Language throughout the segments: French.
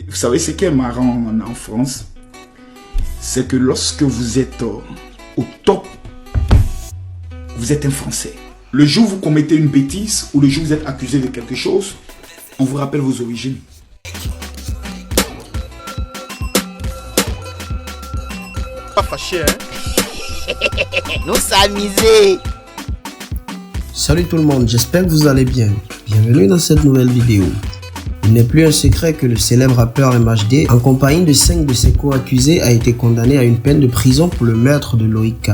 Vous savez ce qui est marrant en France? C'est que lorsque vous êtes au top, vous êtes un Français. Le jour où vous commettez une bêtise ou le jour où vous êtes accusé de quelque chose, on vous rappelle vos origines. Pas fâché, hein? Nous s'amuser. Salut tout le monde, j'espère que vous allez bien. Bienvenue dans cette nouvelle vidéo. Il n'est plus un secret que le célèbre rappeur MHD, en compagnie de 5 de ses co-accusés, a été condamné à une peine de prison pour le meurtre de Loïc K,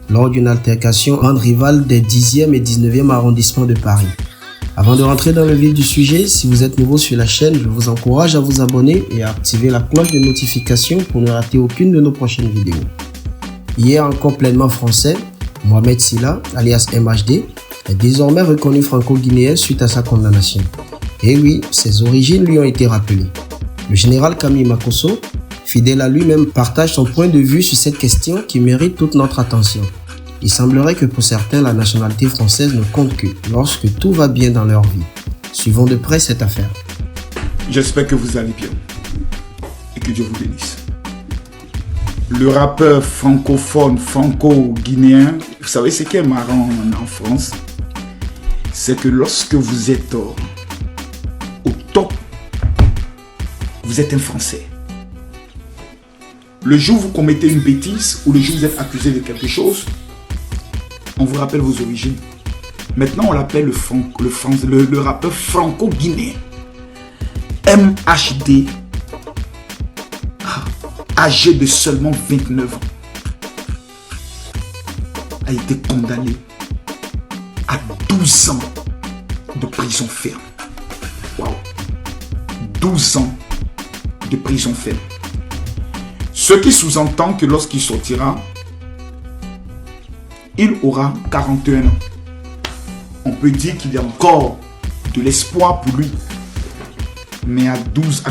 lors d'une altercation entre rivales des 10e et 19e arrondissements de Paris. Avant de rentrer dans le vif du sujet, si vous êtes nouveau sur la chaîne, je vous encourage à vous abonner et à activer la cloche de notification pour ne rater aucune de nos prochaines vidéos. Hier encore pleinement français, Mohamed Sylla, alias MHD, est désormais reconnu franco-guinéen suite à sa condamnation. Et oui, ses origines lui ont été rappelées. Le général Camille Makosso, fidèle à lui-même, partage son point de vue sur cette question qui mérite toute notre attention. Il semblerait que pour certains, la nationalité française ne compte que lorsque tout va bien dans leur vie. Suivons de près cette affaire. J'espère que vous allez bien et que Dieu vous bénisse. Le rappeur francophone, franco-guinéen, vous savez ce qui est marrant en France? C'est que lorsque vous êtes au top, vous êtes un Français. Le jour où vous commettez une bêtise ou le jour où vous êtes accusé de quelque chose, on vous rappelle vos origines. Maintenant, on l'appelle le rappeur franco-guinéen. MHD, âgé de seulement 29 ans, a été condamné à 12 ans de prison ferme. Wow. 12 ans de prison ferme. Ce qui sous-entend que lorsqu'il sortira, il aura 41 ans. On peut dire qu'il y a encore de l'espoir pour lui. Mais à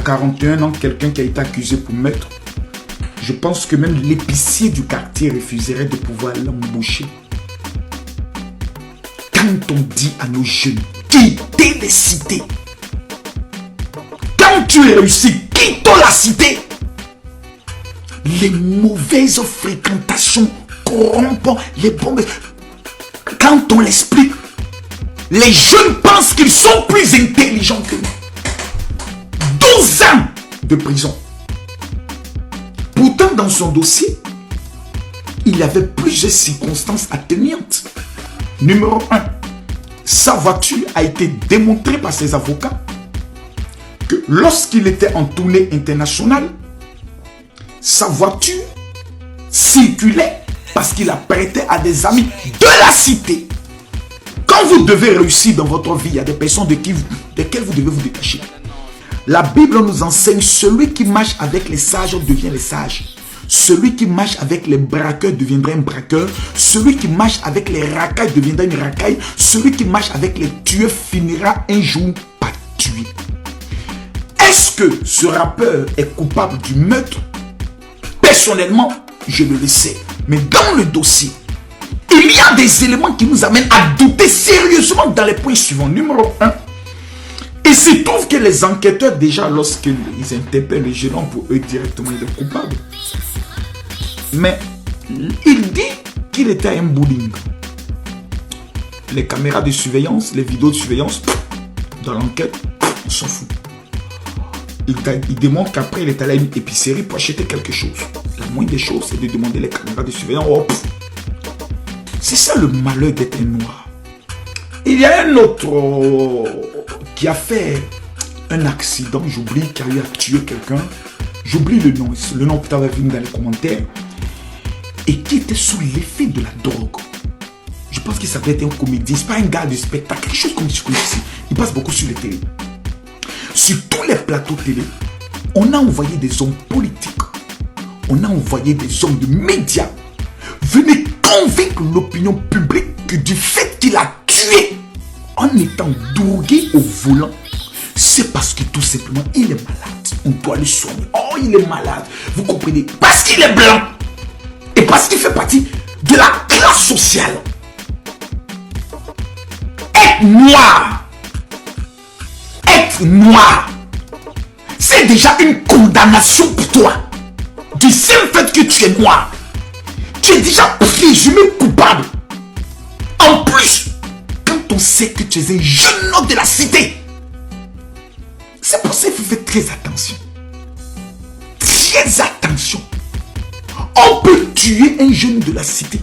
41 ans, quelqu'un qui a été accusé pour meurtre, je pense que même l'épicier du quartier refuserait de pouvoir l'embaucher. Quand on dit à nos jeunes, quittez les cités. Quand tu es réussi, quitte la cité. Les mauvaises fréquentations corrompent les bombes. Quand on l'explique, les jeunes pensent qu'ils sont plus intelligents que nous. 12 ans de prison. Pourtant, dans son dossier, il y avait plusieurs circonstances atténuantes. Numéro 1, sa voiture a été démontrée par ses avocats que lorsqu'il était en tournée internationale, sa voiture circulait parce qu'il la prêtait à des amis de la cité. Quand vous devez réussir dans votre vie, il y a des personnes desquelles vous devez vous détacher. La Bible nous enseigne, celui qui marche avec les sages devient les sages. Celui qui marche avec les braqueurs deviendra un braqueur. Celui qui marche avec les racailles deviendra une racaille. Celui qui marche avec les tueurs finira un jour par tuer. Est-ce que ce rappeur est coupable du meurtre? Personnellement, je le sais. Mais dans le dossier, il y a des éléments qui nous amènent à douter sérieusement dans les points suivants. Numéro 1. Il se trouve que les enquêteurs, déjà, lorsqu'ils interpellent les jeunes hommes, pour eux directement, il est coupable. Mais il dit qu'il était à un bowling. Les caméras de surveillance, les vidéos de surveillance, dans l'enquête, on s'en fout. Il démontre qu'après, il est allé à une épicerie pour acheter quelque chose. La moindre des choses, c'est de demander les caméras de surveillance. Oh, c'est ça le malheur d'être un noir. Il y a un autre qui a fait un accident, j'oublie, qui a eu à tuer quelqu'un. J'oublie le nom peut avoir vu dans les commentaires. Et qui était sous l'effet de la drogue. Je pense qu'il s'appelait un comédien, c'est pas un gars de spectacle, quelque chose comme tu connais ici. Il passe beaucoup sur les télé. Sur tous les plateaux télé, on a envoyé des hommes politiques, on a envoyé des hommes de médias venir convaincre l'opinion publique que du fait qu'il a tué en étant drogué au volant, c'est parce que tout simplement il est malade. On doit le soigner. Oh, il est malade. Vous comprenez? Parce qu'il est blanc. Et parce qu'il fait partie de la classe sociale. Être noir. Être noir. c'est déjà une condamnation pour toi. Du seul fait que tu es noir, tu es déjà présumé coupable. En plus, quand on sait que tu es un jeune homme de la cité, c'est pour ça qu'il faut faire très attention. Très attention. On peut tuer un jeune de la cité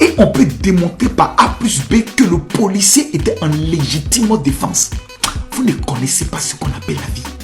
et on peut démontrer par A plus B que le policier était en légitime défense. Vous ne connaissez pas ce qu'on appelle la vie.